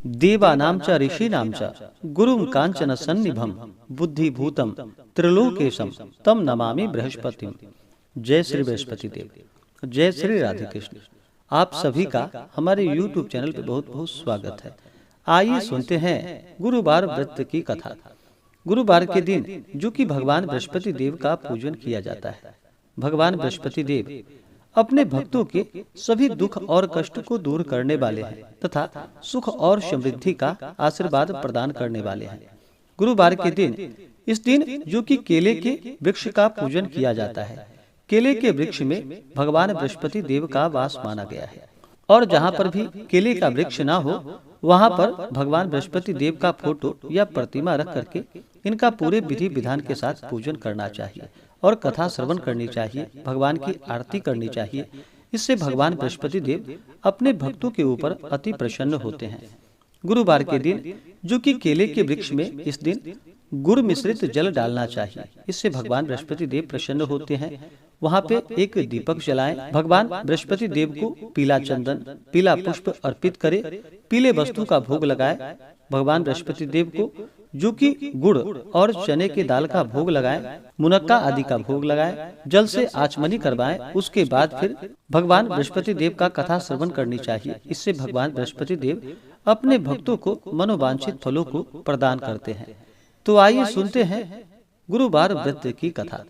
देवानां च ऋषीणां च गुरुं कांचन सन्निभं बुद्धिभूतम त्रिलोकेशम तम नमामि बृहस्पतिम। जय श्री बृहस्पति देव। जय श्री राधे कृष्ण। आप सभी का हमारे YouTube चैनल पे बहुत बहुत स्वागत है। आइए सुनते हैं गुरुवार व्रत की कथा। गुरुवार के दिन जो कि भगवान बृहस्पति देव का पूजन किया जाता है। भगवान बृहस्पति देव अपने भक्तों के सभी दुख और कष्ट को दूर करने वाले हैं तथा सुख और समृद्धि का आशीर्वाद प्रदान करने वाले हैं। गुरुवार के दिन इस दिन जो कि केले के वृक्ष का पूजन किया जाता है। केले के वृक्ष में भगवान बृहस्पति देव का वास माना गया है और जहाँ पर भी केले का वृक्ष ना हो वहाँ पर भगवान बृहस्पति देव का फोटो या प्रतिमा रख करके इनका पूरे विधि विधान के साथ पूजन करना चाहिए और कथा श्रवण करनी चाहिए, भगवान की आरती करनी चाहिए। इससे भगवान बृहस्पति देव अपने भक्तों के ऊपर अति प्रसन्न होते हैं। गुरुवार के दिन जो कि केले के वृक्ष में इस दिन गुड़ मिश्रित जल डालना चाहिए। इससे भगवान बृहस्पति देव प्रसन्न होते हैं। वहाँ पे एक दीपक जलाएं, भगवान बृहस्पति देव को पीला चंदन, पीला पुष्प अर्पित करे, पीले वस्तु का भोग लगाए। भगवान बृहस्पति देव को जो कि गुड़ और चने के दाल का भोग लगाए, मुनक्का आदि का भोग लगाए, जल से आचमनी करवाएं। उसके बाद फिर भगवान बृहस्पति देव का कथा श्रवण करनी चाहिए। इससे भगवान बृहस्पति देव अपने भक्तों को मनोवांछित फलों को प्रदान करते हैं। तो आइए सुनते हैं गुरुवार व्रत की कथा।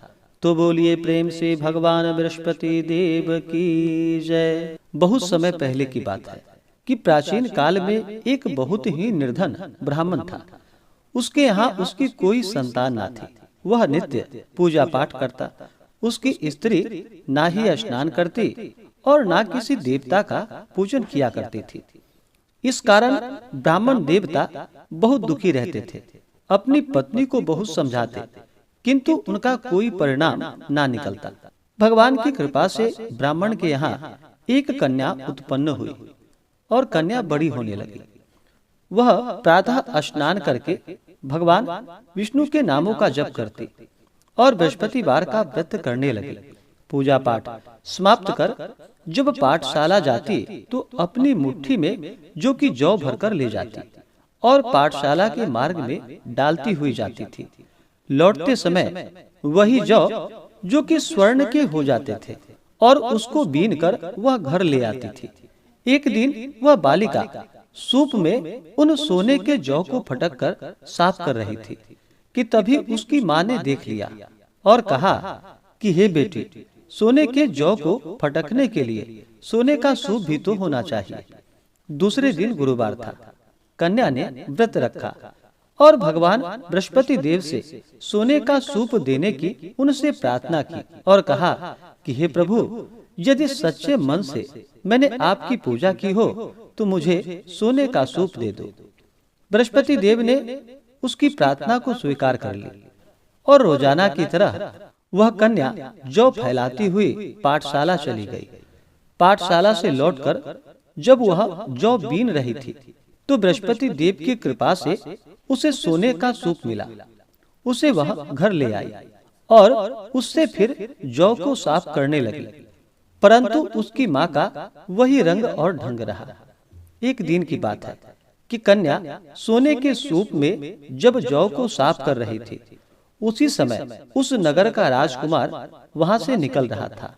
तो बोलिए प्रेम से भगवान बृहस्पति देव की जय। बहुत समय पहले की बात है कि प्राचीन काल में एक बहुत ही निर्धन ब्राह्मण था। उसके यहाँ उसकी कोई संतान ना थी। वह नित्य पूजा पाठ करता। उसकी स्त्री ना ही स्नान करती और ना किसी देवता का पूजन किया करती थी। इस कारण ब्राह्मण देवता बहुत दुखी रहते थे। अपनी पत्नी को बहुत समझाते किंतु उनका कोई परिणाम ना निकलता। भगवान की कृपा से ब्राह्मण के यहाँ एक कन्या उत्पन्न हुई और कन्या बड़ी होने लगी। वह प्रातः स्नान करके भगवान विष्णु के नामों का जप करती और बृहस्पतिवार का व्रत करने लगी। पूजा पाठ समाप्त कर जब पाठशाला जाती तो अपनी मुट्ठी में जो कि जौ भरकर ले जाती और पाठशाला के मार्ग में डालती हुई जाती थी। लौटते समय वही जौ जो कि स्वर्ण के हो जाते थे और उसको बीन कर वह घर ले आती थी। एक दिन वह बालिका सूप में उन सोने के जौ को फटक कर साफ कर रही थी कि तभी उसकी माँ ने देख लिया और कहा कि हे बेटी, सोने के जौ को फटकने के लिए सोने का सूप भी तो होना चाहिए। दूसरे दिन गुरुवार था। कन्या ने व्रत रखा और भगवान बृहस्पति देव से सोने का सूप देने की उनसे प्रार्थना की और कहा कि हे प्रभु, यदि सच्चे मन से मैंने आपकी पूजा की हो तो मुझे सोने का सूप दे दो। बृहस्पति देव ने उसकी प्रार्थना को स्वीकार कर ली और रोजाना की तरह वह कन्या जौ फैलाती हुई पाठशाला चली गई। पाठशाला से लौटकर जब वह जौ बीन रही थी तो बृहस्पति देव की कृपा से उसे सोने का सूप मिला। उसे वह घर ले आई और उससे फिर जौ को साफ करने लगी, परंतु उसकी माँ का वही रंग और ढंग रहा। एक दिन की बात है कि कन्या सोने के सूप में जब जौ को साफ कर रही थी, उसी समय उस नगर का राजकुमार वहां से निकल रहा था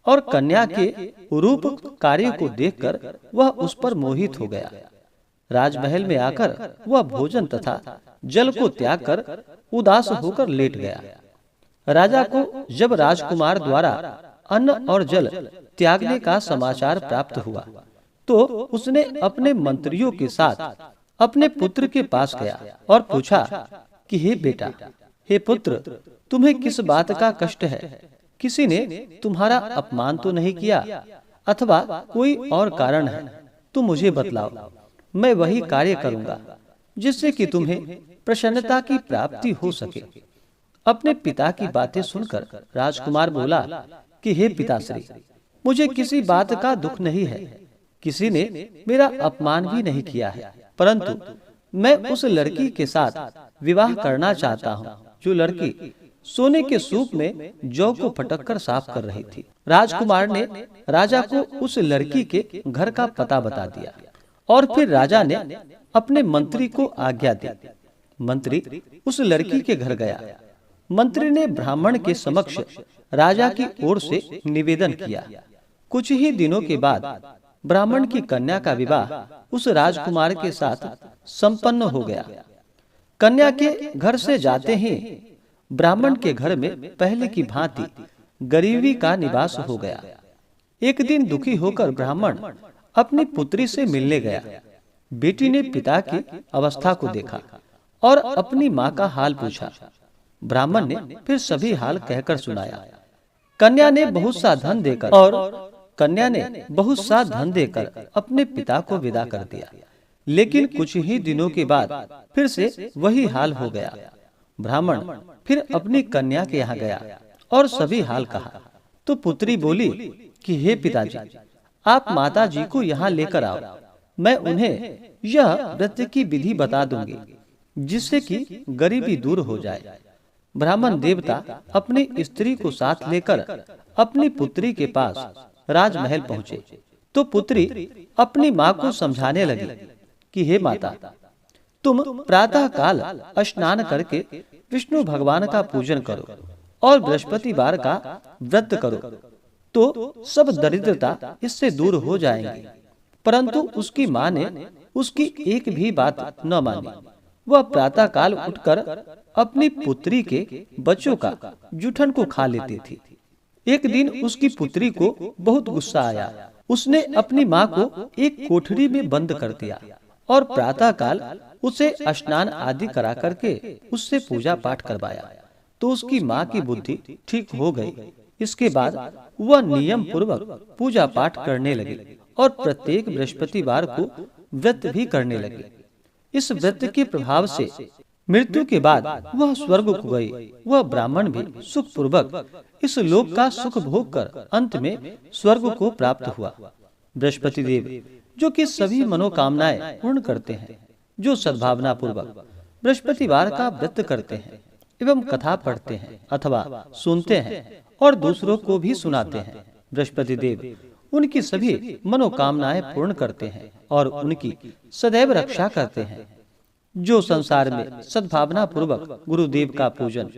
और कन्या के रूप कार्य को देखकर वह उस पर मोहित हो गया। राजमहल में आकर वह भोजन तथा जल को त्याग कर उदास होकर लेट गया। राजा को जब राजकुमार द्वारा अन्न और जल त्यागने का समाचार प्राप्त हुआ तो उसने अपने मंत्रियों के साथ अपने पुत्र के पास गया और पूछा कि हे बेटा, हे पुत्र, तुम्हें किस बात का कष्ट है? किसी ने तुम्हारा अपमान तो नहीं किया अथवा कोई और कारण है तो मुझे बतलाओ। मैं वही कार्य करूंगा जिससे कि तुम्हें प्रसन्नता की प्राप्ति हो सके। अपने पिता की बातें सुनकर राजकुमार बोला कि हे पिताश्री, मुझे किसी बात का दुख नहीं है। किसी ने मेरा अपमान भी नहीं किया है, परंतु मैं उस लड़की के साथ विवाह करना चाहता हूँ जो लड़की सोने के सूप में जौ को फटक कर साफ कर रही थी। राजकुमार ने राजा को उस लड़की के घर का पता बता दिया और फिर राजा ने अपने मंत्री को आज्ञा दी। मंत्री उस लड़की के घर गया। मंत्री ने ब्राह्मण के समक्ष राजा की ओर से निवेदन किया। कुछ ही दिनों के बाद ब्राह्मण की कन्या का विवाह उस राजकुमार के साथ संपन्न हो गया। कन्या के घर से जाते ही ब्राह्मण के घर में पहले की भांति गरीबी का निवास हो गया। एक दिन दुखी होकर ब्राह्मण अपनी पुत्री से मिलने गया। बेटी ने पिता की अवस्था को देखा और अपनी माँ का हाल पूछा। ब्राह्मण ने फिर सभी हाल कहकर सुनाया। कन्या ने बहुत सा धन देकर अपने पिता को विदा कर दिया। लेकिन कुछ ही दिनों के बाद फिर से वही हाल हो गया। ब्राह्मण फिर अपनी कन्या के यहाँ गया और सभी हाल कहा। तो पुत्री बोली कि हे पिताजी, आप माता जी को यहाँ लेकर आओ, मैं उन्हें यह व्रत की विधि बता दूंगी जिससे कि गरीबी दूर हो जाए। ब्राह्मण देवता अपनी स्त्री को साथ लेकर अपनी पुत्री के पास राजमहल पहुँचे। तो पुत्री अपनी माँ को समझाने लगी कि हे माता, तुम प्रातः काल स्नान करके विष्णु भगवान का पूजन करो और बृहस्पतिवार का व्रत करो तो सब दरिद्रता इससे दूर हो जाएंगी। परंतु उसकी माँ ने उसकी एक भी बात न मानी। वह प्रातः काल उठकर अपनी पुत्री के बच्चों का जूठन को खा लेती थी। एक दिन उसकी पुत्री को बहुत गुस्सा आया। उसने अपनी माँ को एक कोठरी में बंद कर दिया और प्रातः काल उसे स्नान आदि करा करके उससे पूजा पाठ करवाया। तो उसकी माँ की बुद्धि ठीक हो गई। इसके बाद वह नियम पूर्वक पूजा पाठ करने लगी और प्रत्येक बृहस्पतिवार को व्रत भी करने लगी। इस व्रत के प्रभाव से मृत्यु के बाद वह स्वर्ग को गई। वह ब्राह्मण भी सुख पूर्वक इस लोक का सुख भोग कर अंत में स्वर्ग को प्राप्त हुआ। बृहस्पति देव जो कि सभी मनोकामनाएं पूर्ण करते हैं, जो सद्भावना पूर्वक बृहस्पतिवार का व्रत करते हैं एवं कथा पढ़ते हैं अथवा सुनते हैं और दूसरों को भी सुनाते हैं, बृहस्पति देव उनकी सभी मनोकामनाएं पूर्ण करते हैं और उनकी सदैव रक्षा करते हैं। जो संसार में सद्भावना पूर्वक गुरुदेव का पूजन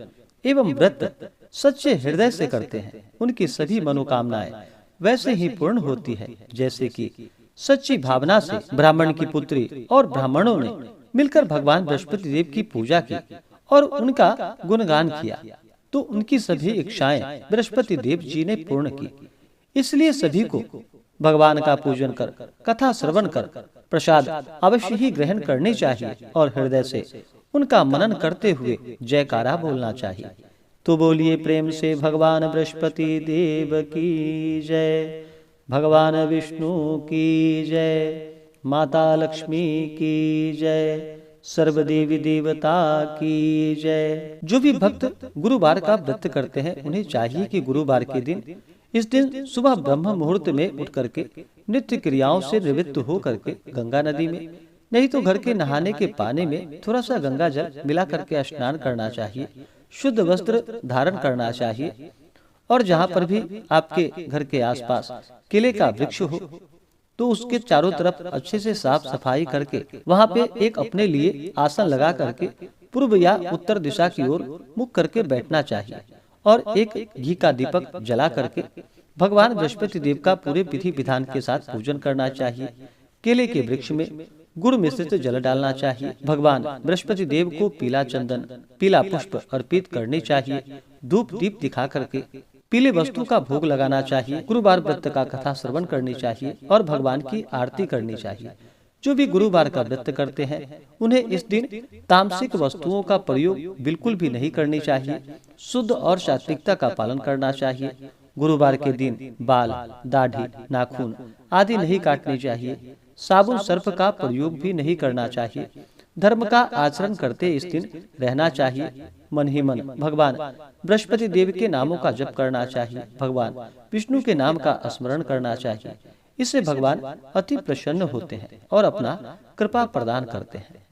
एवं व्रत सच्चे हृदय से करते हैं, उनकी सभी मनोकामनाएं वैसे ही पूर्ण होती है जैसे कि सच्ची भावना से ब्राह्मण की पुत्री और ब्राह्मणों ने मिलकर भगवान बृहस्पति देव की पूजा की और उनका गुणगान किया तो उनकी सभी इच्छाएं बृहस्पति देव जी ने पूर्ण की। इसलिए सभी को भगवान का पूजन कर, कथा श्रवण कर, प्रसाद अवश्य ही ग्रहण करनी चाहिए और हृदय से उनका मनन करते हुए जयकारा बोलना चाहिए। तो बोलिए प्रेम से भगवान बृहस्पति देव की जय, भगवान विष्णु की जय, माता लक्ष्मी की जय, सर्व देवी देवता की जय। जो भी भक्त गुरुवार का व्रत करते हैं उन्हें चाहिए कि गुरुवार के दिन इस दिन सुबह ब्रह्म मुहूर्त में उठ करके नित्य क्रियाओं से निवृत्त हो करके गंगा नदी में नहीं तो घर के नहाने के पानी में थोड़ा सा गंगा जल मिला करके स्नान करना चाहिए। शुद्ध वस्त्र धारण करना चाहिए और जहाँ पर भी आपके घर के आसपास केले का वृक्ष हो तो उसके चारों तरफ अच्छे से साफ सफाई करके वहाँ पे एक अपने लिए आसन लगा करके पूर्व या उत्तर दिशा की ओर मुख करके बैठना चाहिए और एक घी का दीपक जला करके भगवान बृहस्पति देव का पूरे विधि विधान के साथ पूजन करना चाहिए। केले के वृक्ष में गुड़ मिश्रित जल डालना चाहिए। भगवान बृहस्पति देव को पीला चंदन, पीला पुष्प अर्पित करनी चाहिए। धूप दीप दिखा करके पीले वस्तु का भोग लगाना चाहिए। गुरुवार व्रत का कथा श्रवण करनी चाहिए और भगवान की आरती करनी चाहिए। जो भी गुरुवार का व्रत करते हैं उन्हें इस दिन तामसिक वस्तुओं का प्रयोग बिल्कुल भी नहीं करनी चाहिए। शुद्ध और सात्विकता का पालन करना चाहिए। गुरुवार के दिन बाल, दाढ़ी, नाखून आदि नहीं काटनी चाहिए। साबुन सर्फ का प्रयोग भी नहीं करना चाहिए। धर्म का आचरण करते इस दिन रहना चाहिए। मन ही मन भगवान बृहस्पति देव के नामों का जप करना चाहिए। भगवान विष्णु के नाम का स्मरण करना चाहिए। इससे भगवान अति प्रसन्न होते हैं और अपना कृपा प्रदान करते हैं।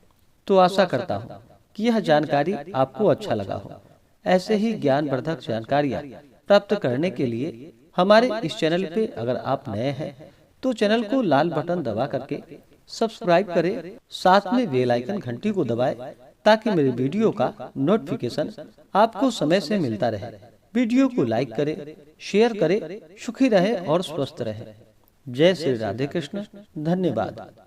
तो आशा करता हूँ कि यह जानकारी आपको अच्छा लगा हो। ऐसे ही ज्ञानवर्धक जानकारियाँ प्राप्त करने के लिए हमारे इस चैनल पे अगर आप नए हैं तो चैनल को लाल बटन दबा करके सब्सक्राइब करें, साथ में बेल आइकन घंटी को दबाएं ताकि मेरे वीडियो का नोटिफिकेशन आपको समय से मिलता रहे। वीडियो को लाइक करें, शेयर करें। सुखी रहे और स्वस्थ रहे। जय श्री राधे कृष्ण। धन्यवाद।